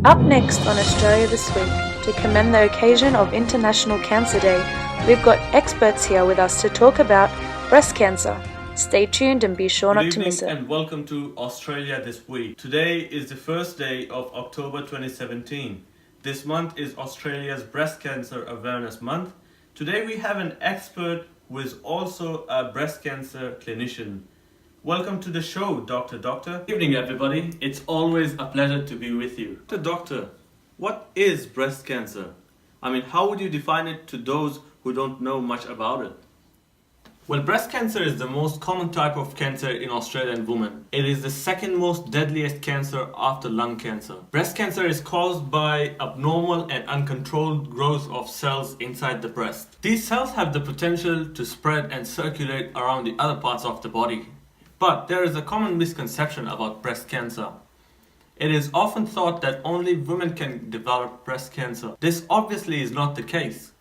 Up next on Australia This Week, to commend the occasion of International Cancer Day, we've got experts here with us to talk about breast cancer. Stay tuned and be sure not to miss it. Good evening and welcome to Australia This Week. Today is the first day of October 2017. This month is Australia's Breast Cancer Awareness Month. Today we have an expert who is also a breast cancer clinician. Welcome to the show, Doctor. Good evening, everybody. It's always a pleasure to be with you. Doctor, what is breast cancer? I mean, how would you define it to those who don't know much about it? Well, breast cancer is the most common type of cancer in Australian women. It is the second most deadliest cancer after lung cancer. Breast cancer is caused by abnormal and uncontrolled growth of cells inside the breast. These cells have the potential to spread and circulate around the other parts of the body. But there is a common misconception about breast cancer. It is often thought that only women can develop breast cancer. This obviously is not the case.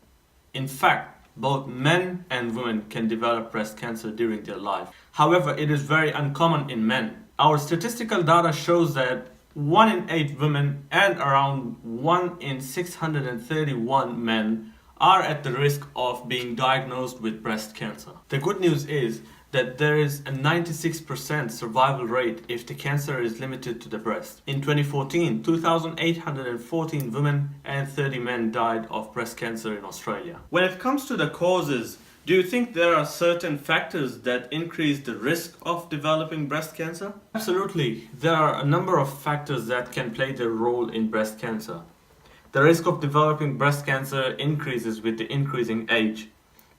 In fact, both men and women can develop breast cancer during their life. However, it is very uncommon in men. Our statistical data shows that 1 in 8 women and around 1 in 631 men are at the risk of being diagnosed with breast cancer. The good news is that there is a 96% survival rate if the cancer is limited to the breast. In 2014, 2,814 women and 30 men died of breast cancer in Australia. When it comes to the causes, do you think there are certain factors that increase the risk of developing breast cancer? Absolutely. There are a number of factors that can play their role in breast cancer. The risk of developing breast cancer increases with the increasing age.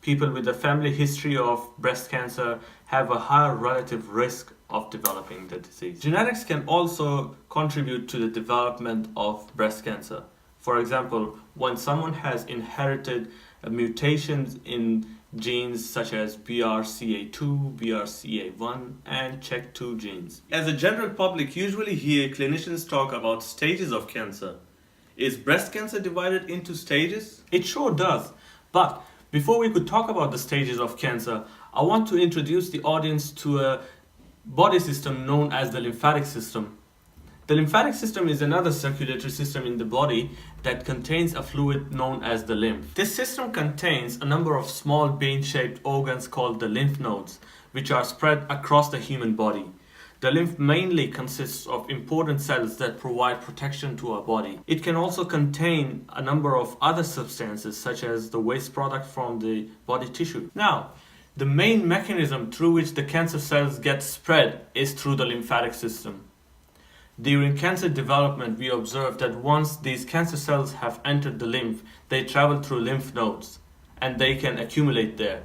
People with a family history of breast cancer have a higher relative risk of developing the disease. Genetics can also contribute to the development of breast cancer. For example, when someone has inherited mutations in genes such as BRCA2, BRCA1, and CHEK2 genes. As a general public usually hear clinicians talk about stages of cancer. Is breast cancer divided into stages? It sure does, but before we could talk about the stages of cancer, I want to introduce the audience to a body system known as the lymphatic system. The lymphatic system is another circulatory system in the body that contains a fluid known as the lymph. This system contains a number of small bean-shaped organs called the lymph nodes, which are spread across the human body. The lymph mainly consists of important cells that provide protection to our body. It can also contain a number of other substances such as the waste product from the body tissue. Now, the main mechanism through which the cancer cells get spread is through the lymphatic system. During cancer development, we observe that once these cancer cells have entered the lymph, they travel through lymph nodes and they can accumulate there.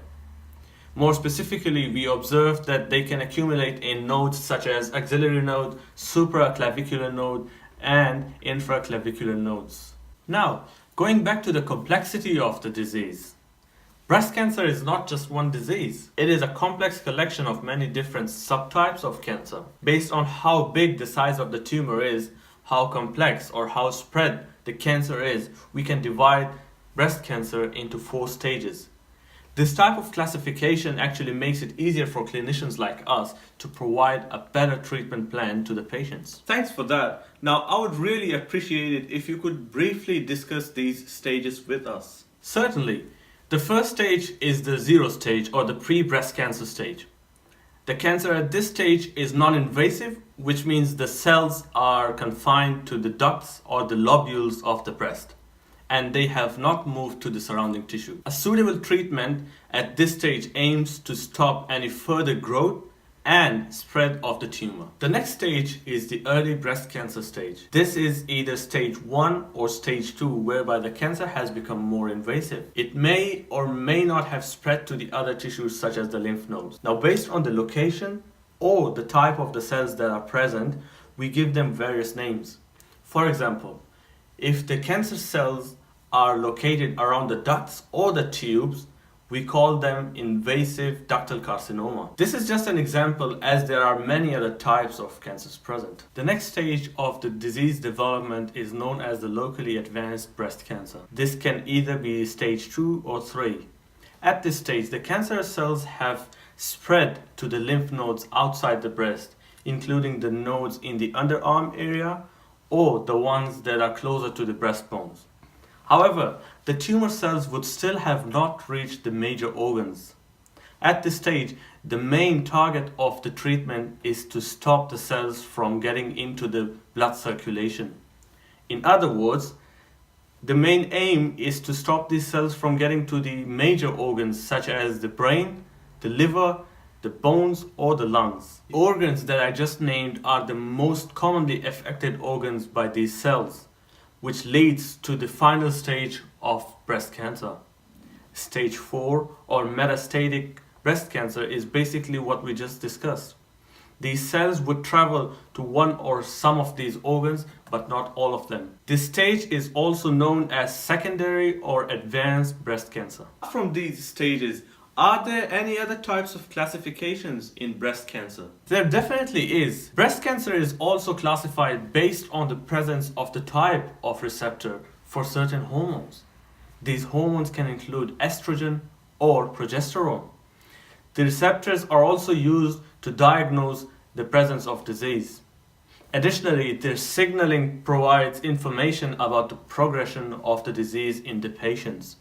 More specifically, we observed that they can accumulate in nodes such as axillary node, supraclavicular node, and infraclavicular nodes. Now, going back to the complexity of the disease. Breast cancer is not just one disease. It is a complex collection of many different subtypes of cancer. Based on how big the size of the tumor is, how complex or how spread the cancer is, we can divide breast cancer into 4 stages. This type of classification actually makes it easier for clinicians like us to provide a better treatment plan to the patients. Thanks for that. Now, I would really appreciate it if you could briefly discuss these stages with us. Certainly. The first stage is the 0 stage or the pre-breast cancer stage. The cancer at this stage is non-invasive, which means the cells are confined to the ducts or the lobules of the breast, and they have not moved to the surrounding tissue. A suitable treatment at this stage aims to stop any further growth and spread of the tumor. The next stage is the early breast cancer stage. This is either stage 1 or stage 2, whereby the cancer has become more invasive. It may or may not have spread to the other tissues such as the lymph nodes. Now, based on the location or the type of the cells that are present, we give them various names. For example, if the cancer cells are located around the ducts or the tubes, we call them invasive ductal carcinoma. This is just an example, as there are many other types of cancers present. The next stage of the disease development is known as the locally advanced breast cancer. This can either be stage 2 or 3. At this stage, the cancer cells have spread to the lymph nodes outside the breast, including the nodes in the underarm area or the ones that are closer to the breastbones. However, the tumor cells would still have not reached the major organs. At this stage, the main target of the treatment is to stop the cells from getting into the blood circulation. In other words, the main aim is to stop these cells from getting to the major organs such as the brain, the liver, the bones, or the lungs. The organs that I just named are the most commonly affected organs by these cells, which leads to the final stage of breast cancer. Stage 4 or metastatic breast cancer is basically what we just discussed. These cells would travel to one or some of these organs, but not all of them. This stage is also known as secondary or advanced breast cancer. From these stages, are there any other types of classifications in breast cancer? There definitely is. Breast cancer is also classified based on the presence of the type of receptor for certain hormones. These hormones can include estrogen or progesterone. The receptors are also used to diagnose the presence of disease. Additionally, their signaling provides information about the progression of the disease in the patients.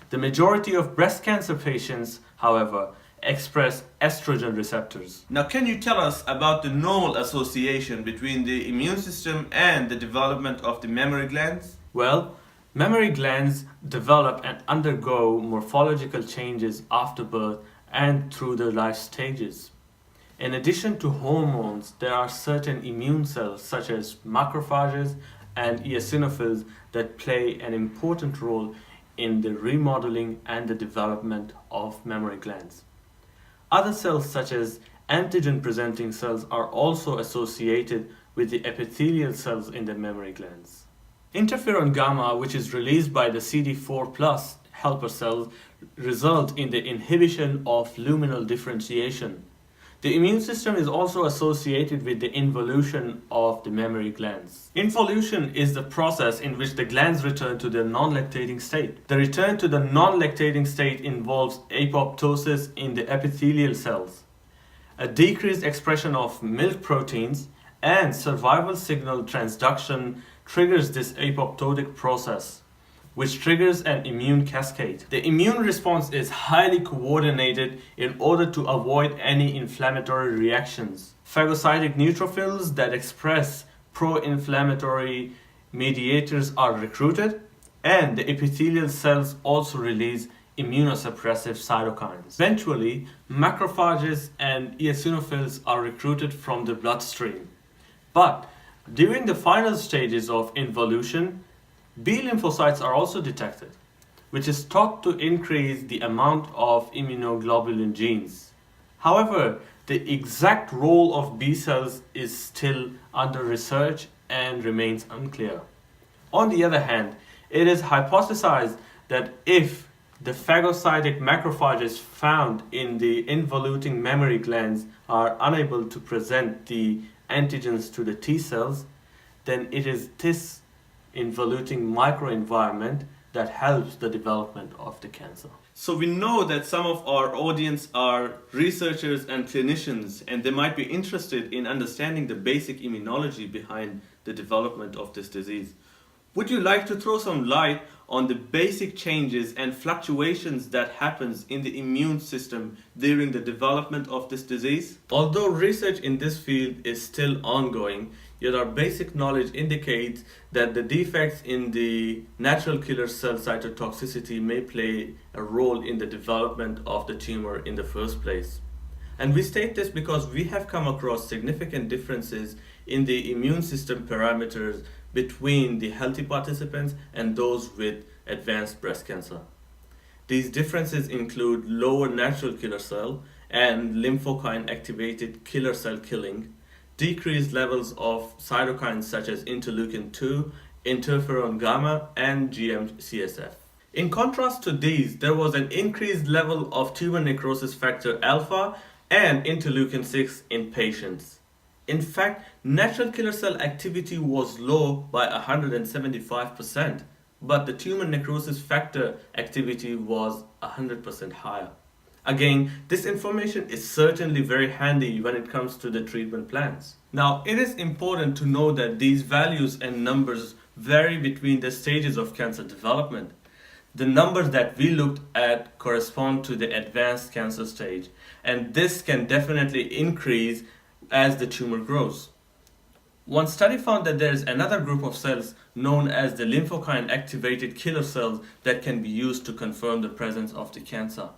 The majority of breast cancer patients, however, express estrogen receptors. Now, can you tell us about the normal association between the immune system and the development of the mammary glands? Well, mammary glands develop and undergo morphological changes after birth and through their life stages. In addition to hormones, there are certain immune cells such as macrophages and eosinophils that play an important role in the remodeling and the development of mammary glands. Other cells such as antigen-presenting cells are also associated with the epithelial cells in the mammary glands. Interferon gamma, which is released by the CD4+ helper cells, result in the inhibition of luminal differentiation. The immune system is also associated with the involution of the mammary glands. Involution is the process in which the glands return to their non-lactating state. The return to the non-lactating state involves apoptosis in the epithelial cells, a decreased expression of milk proteins, and survival signal transduction triggers this apoptotic process, which triggers an immune cascade. The immune response is highly coordinated in order to avoid any inflammatory reactions. Phagocytic neutrophils that express pro-inflammatory mediators are recruited, and the epithelial cells also release immunosuppressive cytokines. Eventually, macrophages and eosinophils are recruited from the bloodstream. But during the final stages of involution, B lymphocytes are also detected, which is thought to increase the amount of immunoglobulin genes. However, the exact role of B cells is still under research and remains unclear. On the other hand, it is hypothesized that if the phagocytic macrophages found in the involuting mammary glands are unable to present the antigens to the T cells, then it is this involuting microenvironment that helps the development of the cancer. So we know that some of our audience are researchers and clinicians, and they might be interested in understanding the basic immunology behind the development of this disease. Would you like to throw some light on the basic changes and fluctuations that happens in the immune system during the development of this disease? Although research in this field is still ongoing, yet our basic knowledge indicates that the defects in the natural killer cell cytotoxicity may play a role in the development of the tumor in the first place. And we state this because we have come across significant differences in the immune system parameters between the healthy participants and those with advanced breast cancer. These differences include lower natural killer cell and lymphokine activated killer cell killing, decreased levels of cytokines such as interleukin-2, interferon gamma, and GM-CSF. In contrast to these, there was an increased level of tumor necrosis factor alpha and interleukin-6 in patients. In fact, natural killer cell activity was low by 175%, but the tumor necrosis factor activity was 100% higher. Again, this information is certainly very handy when it comes to the treatment plans. Now, it is important to know that these values and numbers vary between the stages of cancer development. The numbers that we looked at correspond to the advanced cancer stage, and this can definitely increase as the tumor grows. One study found that there is another group of cells known as the lymphokine activated killer cells that can be used to confirm the presence of the cancer.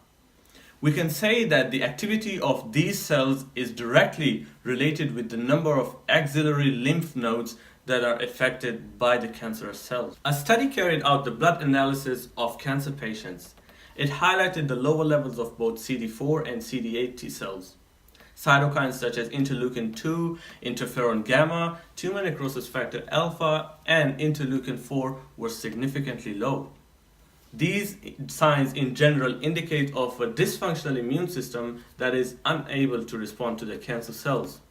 We can say that the activity of these cells is directly related with the number of axillary lymph nodes that are affected by the cancerous cells. A study carried out the blood analysis of cancer patients. It highlighted the lower levels of both CD4 and CD8 T cells. Cytokines such as interleukin-2, interferon gamma, tumor necrosis factor alpha, and interleukin-4 were significantly low. These signs in general indicate of a dysfunctional immune system that is unable to respond to the cancer cells.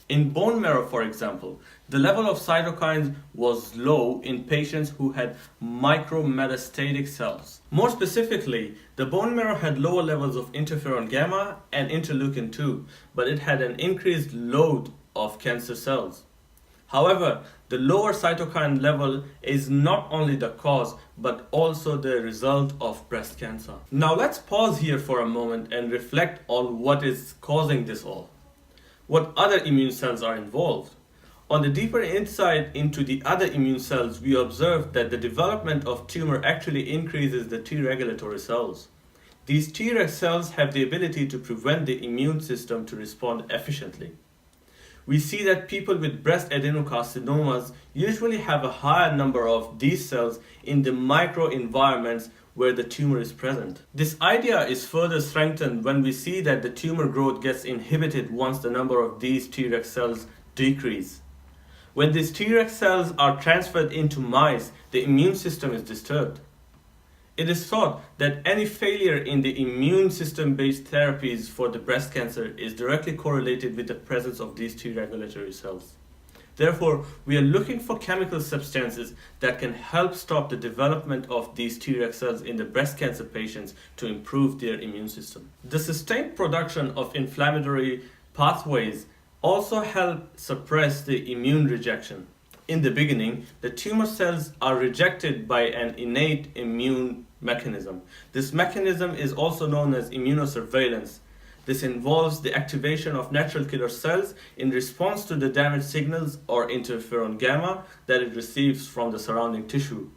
In bone marrow, for example, the level of cytokines was low in patients who had micrometastatic cells. More specifically, the bone marrow had lower levels of interferon gamma and interleukin-2, but it had an increased load of cancer cells. However, the lower cytokine level is not only the cause, but also the result of breast cancer. Now let's pause here for a moment and reflect on what is causing this all. What other immune cells are involved? On the deeper insight into the other immune cells, we observed that the development of tumor actually increases the T regulatory cells. These Treg cells have the ability to prevent the immune system to respond efficiently. We see that people with breast adenocarcinomas usually have a higher number of these cells in the microenvironments where the tumor is present. This idea is further strengthened when we see that the tumor growth gets inhibited once the number of these Treg cells decrease. When these Treg cells are transferred into mice, the immune system is disturbed. It is thought that any failure in the immune system-based therapies for the breast cancer is directly correlated with the presence of these T regulatory cells. Therefore, we are looking for chemical substances that can help stop the development of these Treg cells in the breast cancer patients to improve their immune system. The sustained production of inflammatory pathways also help suppress the immune rejection. In the beginning, the tumor cells are rejected by an innate immune mechanism. This mechanism is also known as immunosurveillance. This involves the activation of natural killer cells in response to the damage signals or interferon gamma that it receives from the surrounding tissue.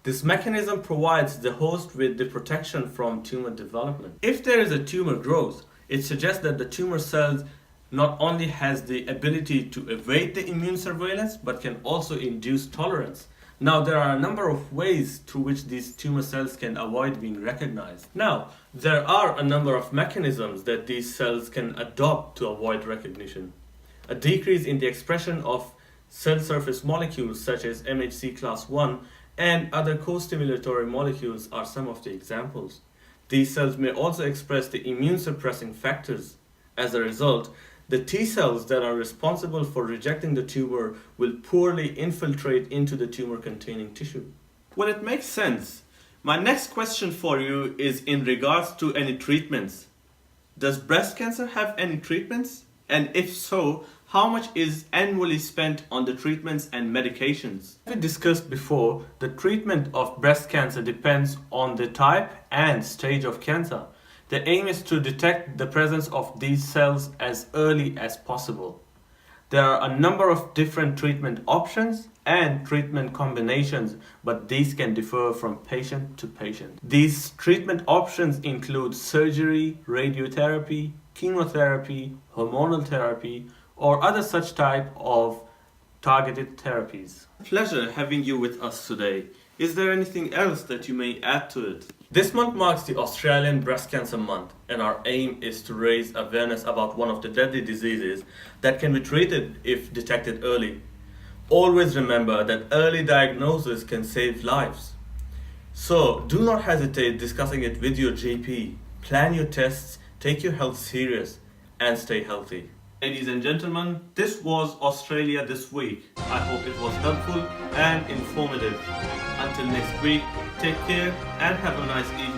This mechanism provides the host with the protection from tumor development. If there is a tumor growth, it suggests that the tumor cells not only has the ability to evade the immune surveillance, but can also induce tolerance. Now, there are a number of ways through which these tumor cells can avoid being recognized. Now, there are a number of mechanisms that these cells can adopt to avoid recognition. A decrease in the expression of cell surface molecules such as MHC class I and other co-stimulatory molecules are some of the examples. These cells may also express the immune suppressing factors. As a result, the T cells that are responsible for rejecting the tumor will poorly infiltrate into the tumor-containing tissue. Well, it makes sense. My next question for you is in regards to any treatments. Does breast cancer have any treatments? And if so, how much is annually spent on the treatments and medications? As we discussed before, the treatment of breast cancer depends on the type and stage of cancer. The aim is to detect the presence of these cells as early as possible. There are a number of different treatment options and treatment combinations, but these can differ from patient to patient. These treatment options include surgery, radiotherapy, chemotherapy, hormonal therapy, or other such type of targeted therapies. Pleasure having you with us today. Is there anything else that you may add to it? This month marks the Australian Breast Cancer Month, and our aim is to raise awareness about one of the deadly diseases that can be treated if detected early. Always remember that early diagnosis can save lives. So do not hesitate discussing it with your GP. Plan your tests, take your health serious, and stay healthy. Ladies and gentlemen, this was Australia This Week. I hope it was helpful and informative. Until next week, take care and have a nice evening.